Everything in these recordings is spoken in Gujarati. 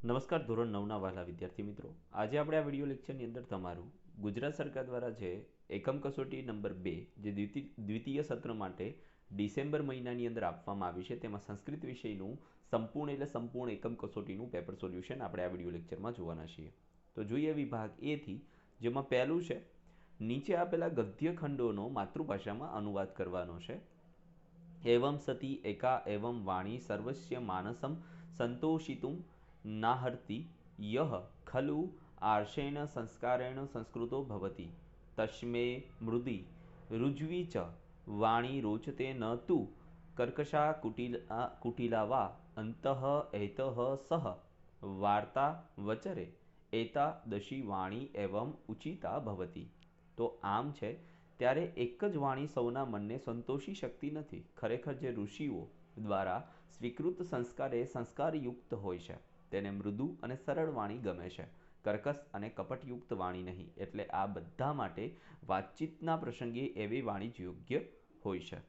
નમસ્કાર ધોરણ 9ના વાલા વિદ્યાર્થી મિત્રો, આજે આપણે આ વિડિયો લેક્ચરની અંદર તમારું ગુજરાત સરકાર દ્વારા જે એકમ કસોટી નંબર 2 જે દ્વિતીય સત્ર માટે ડિસેમ્બર મહિનાની અંદર આપવામાં આવી છે તેમાં સંસ્કૃત વિષયનું સંપૂર્ણ એકમ કસોટીનું પેપર સોલ્યુશન આપણે આ વિડિયો લેક્ચરમાં જોવાના છીએ. તો જોઈએ વિભાગ એ થી, જેમાં પહેલું છે નીચે આપેલા ગદ્ય ખંડોનો માતૃભાષામાં અનુવાદ કરવાનો છે. एवं सती एका एवं वाणी सर्वस्य मानसं संतोषितुं नाहर्ति यः खलु आर्षेण संस्कारेण संस्कृतो भवति तस्मै मृदि रुज्वी च वाणी रोचते न तु कर्कशा कुटिला वा अंतः एतः सह वार्ता वचरे एतादशी वाणी एवं उचिता भवति. तो आम छे ત્યારે એક જ વાણી સૌના મનને સંતોષી શકતી નથી. ખરેખર જે ઋષિઓ દ્વારા સ્વીકૃત સંસ્કાર એ સંસ્કારયુક્ત હોય છે તેને મૃદુ અને સરળ વાણી ગમે છે, કર્કશ અને કપટયુક્ત વાણી નહીં. એટલે આ બધા માટે વાતચીતના પ્રસંગે એવી વાણી જ યોગ્ય હોય છે.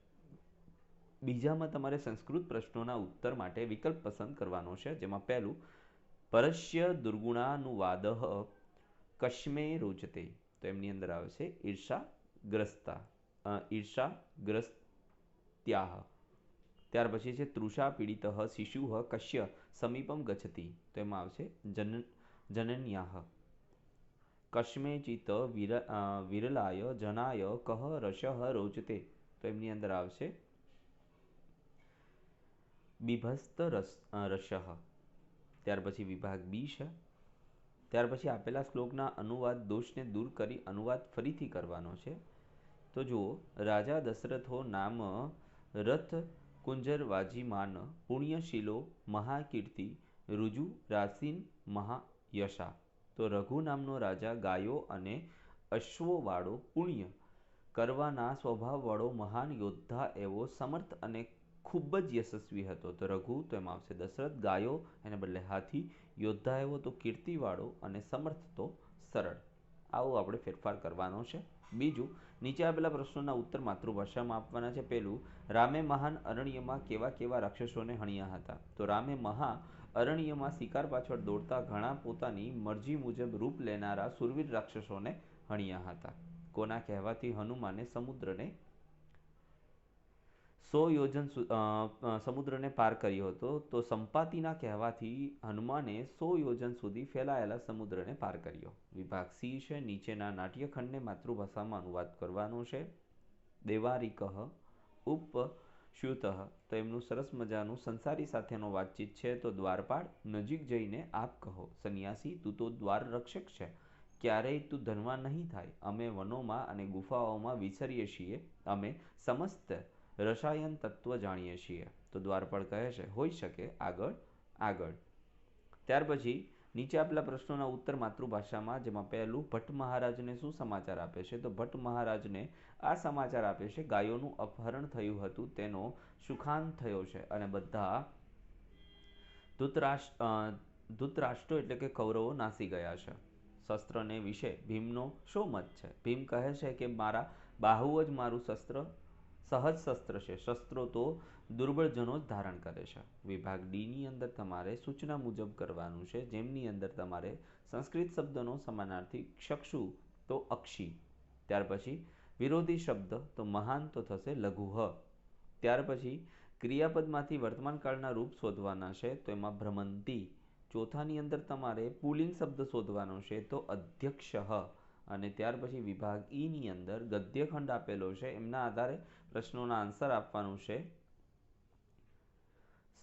બીજામાં તમારે સંસ્કૃત પ્રશ્નોના ઉત્તર માટે વિકલ્પ પસંદ કરવાનો છે, જેમાં પહેલું પરસ્ય દુર્ગુણાનુવાદઃ કશ્મે રોચતે, તો એમની અંદર આવે છે ઈર્ષાગ્રસ્ત્યાહ. ત્યાર પછી છે તૃષા પીડિતઃ શિશુઃ કશ્ય સમીપમ ગચ્છતિ, તો એમાં આવશે જનન્યાહ. કશ્મેચિત વિરલાય જનાય કહ રસઃ રોચતે, તો એમની અંદર આવશે બિભસ્ત રસઃ. ત્યાર પછી વિભાગ બી છે. ત્યાર પછી આપેલા શ્લોકના અનુવાદ દોષને દૂર કરી અનુવાદ ફરીથી કરવાનો છે. તો જુઓ, રાજા દશરથો નામ રથ કુંજર વાજીમાન પુણ્યશીલો મહાકીર્તિ રુજુ રાસીન મહાયશા. તો રઘુ નામનો રાજા ગાયો અને અશ્વવાળો પુણ્ય કરવાના સ્વભાવવાળો મહાન યોદ્ધા એવો સમર્થ અને ખૂબ જ યશસ્વી હતો. તો રઘુ તો એમાં આવશે દશરથ, ગાયો એને બદલે હાથી, યોદ્ધા એવો તો કીર્તિવાળો અને સમર્થ તો સરળ. આવો આપણે ફેરફાર કરવાનો છે. બીજું, નીચે આપેલા પ્રશ્નોના ઉત્તર માતૃભાષામાં આપવાના છે. પહેલું, રામે મહાન અરણ્યમાં કેવા કેવા રાક્ષસોને હણ્યા હતા. તો રામે મહા અરણ્યમાં શિકાર પાછળ દોડતા ઘણા પોતાની મરજી મુજબ રૂપ લેનારા સુરવીર રાક્ષસોને હણ્યા હતા. કોના કહેવાથી હનુમાને સમુદ્રને પાર કર્યો હતો. તો સંપાતિના કહેવાથી હનુમાને 100 યોજન સુધી ફેલાયેલા સમુદ્રને પાર કર્યો. વિભાગ સી છે. નીચેના નાટ્યખંડને માતૃભાષામાં અનુવાદ કરવાનો છે. દેવારિકઃ ઉપશ્યુતઃ, તો એમનું સરસ મજાનું સંસારી સાથેનો વાતચીત છે. તો દ્વારપાળ, નજીક જઈને આપ કહો. સંન્યાસી, તું તો દ્વાર રક્ષક છે, ક્યારેય તું ધનવાન નહીં થાય. અમે વનોમાં અને ગુફાઓમાં વિચરીએ છીએ, અમે સમસ્ત રસાયણ તત્વ જાણીએ છીએ. તો દ્વારપાળ કહે છે હોઈ શકે, આગળ આગળ. ત્યાર પછી નીચે આપેલા પ્રશ્નોના ઉત્તર માતૃભાષામાં, જેમાં પહેલું, ભટ્ટ મહારાજને શું સમાચાર આપે છે. તો ભટ્ટ મહારાજને આ સમાચાર આપે છે ગાયોનું અપહરણ થયું હતું, તેનો સુખાંત થયો છે અને બધા ધૃતરાષ્ટ્રો એટલે કે કૌરવો નાસી ગયા છે. શસ્ત્રને વિશે ભીમનો શો મત છે. ભીમ કહે છે કે મારા બાહુઓ જ મારું સહજ શસ્ત્ર છે, શસ્ત્રો તો દુર્બળજનો જ ધારણ કરે છે. વિભાગ ડી ની અંદર તમારે સૂચના મુજબ કરવાનું છે, જેમની અંદર તમારે સંસ્કૃત શબ્દનો સમાનાર્થી ચક્ષુ તો અક્ષી. ત્યાર પછી વિરોધી શબ્દ તો મહાન તો થશે લઘુહ. ત્યાર પછી ક્રિયાપદમાંથી વર્તમાન કાળના રૂપ શોધવાના છે. તો એમાં ભ્રમંતી. ચોથાની અંદર તમારે પુલ્લિંગ શબ્દ શોધવાનો છે, તો અધ્યક્ષઃ. અને ત્યાર પછી વિભાગ ઈ ની અંદર ગદ્યખંડ આપેલો છે, એમના આધારે પ્રશ્નોના આન્સર આપવાનું છે.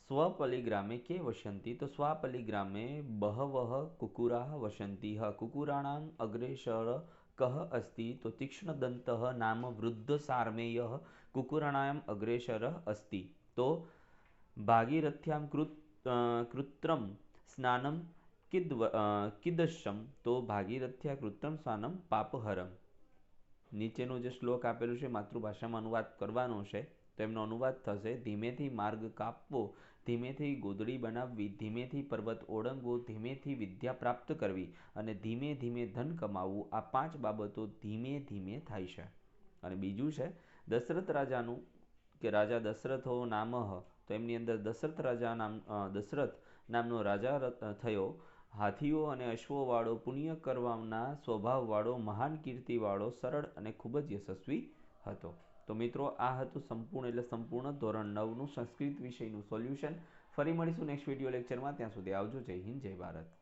સ્વપલિગ્રામે કે વસંતી, તો સ્વાપલિગ્રામે બહવઃ કુકુરાः વસંતી. કુકુરાણામ અગ્રેસર કઃ અસ્તિ, તો તીક્ષ્ણદંતઃ નામ વૃદ્ધ સાર્મેયઃ કુકુરાણામ અગ્રેસર અસ્તિ. તો ભાગીરથ્યામ કૃત્રમ સ્નાનમ કિદૃશમ, તો ભાગીરથ્યા કૃત્રમ સ્નાનમ પાપહરમ. નીચેનો જે શ્લોક આપેલું છે માતૃભાષામાં અનુવાદ કરવાનો છે. તો એમનો અનુવાદ થશે ધીમેથી માર્ગ કાપવો, ધીમેથી ગોદડી બનાવવી, ધીમેથી પર્વત ઓળંગવો, ધીમેથી વિદ્યા પ્રાપ્ત કરવી અને ધીમે ધીમે ધન કમાવવું. આ 5 બાબતો ધીમે ધીમે થાય છે. અને બીજું છે દશરથ રાજાનું કે રાજા દશરથો નામઃ, તો એમની અંદર દશરથ નામનો રાજા થયો. હાથીઓ અને અશ્વોવાળો, પુણ્ય કરવાના સ્વભાવવાળો, મહાન કીર્તિવાળો, સરળ અને ખૂબ જ યશસ્વી હતો. તો મિત્રો, આ હતું સંપૂર્ણ ધોરણ 9નું સંસ્કૃત વિષયનું સોલ્યુશન. ફરી મળીશું નેક્સ્ટ વિડીયો લેક્ચરમાં. ત્યાં સુધી આવજો. જય હિન્દ, જય ભારત.